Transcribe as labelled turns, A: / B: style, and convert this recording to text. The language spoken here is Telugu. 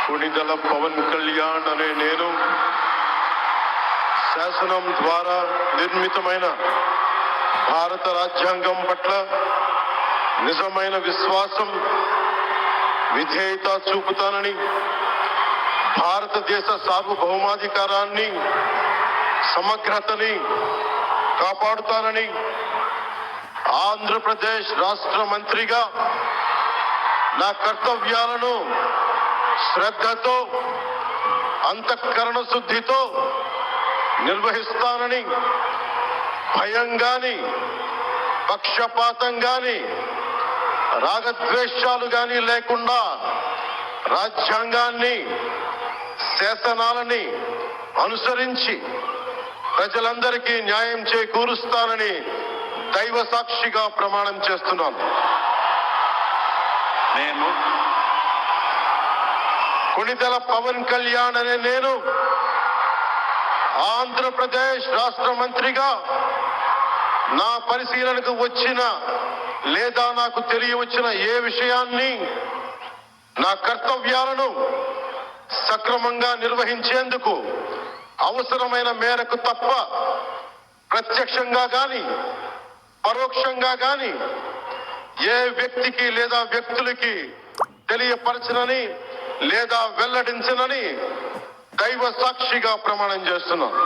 A: కొణిదెల పవన్ కళ్యాణ్ అనే నేను శాసనం ద్వారా నిర్మితమైన భారత రాజ్యాంగం పట్ల నిజమైన విశ్వాసం, విధేయత చూపుతానని, భారతదేశ సార్వభౌమాధికారాన్ని, సమగ్రతని కాపాడుతానని, ఆంధ్రప్రదేశ్ రాష్ట్ర మంత్రిగా నా కర్తవ్యాలను శ్రద్ధతో, అంతఃకరణ శుద్ధితో నిర్వహిస్తానని, భయం గాని, పక్షపాతం గాని, రాగద్వేషాలు గాని లేకుండా రాజ్యాంగాన్ని, శాసనాలని అనుసరించి ప్రజలందరికీ న్యాయం చేకూరుస్తానని దైవ సాక్షిగా ప్రమాణం చేస్తున్నాను.
B: నేను
A: కొణిదెల పవన్ కళ్యాణ్ అనే నేను ఆంధ్రప్రదేశ్ రాష్ట్ర మంత్రిగా నా పరిశీలనకు వచ్చిన లేదా నాకు తెలియవచ్చిన ఏ విషయాన్ని, నా కర్తవ్యాలను సక్రమంగా నిర్వహించేందుకు అవసరమైన మేరకు తప్ప ప్రత్యక్షంగా గాని పరోక్షంగా గాని ఏ వ్యక్తికి లేదా వ్యక్తులకి తెలియపరచనని లేదా వెల్లడించనని దైవ సాక్షిగా ప్రమాణం చేస్తున్నాను.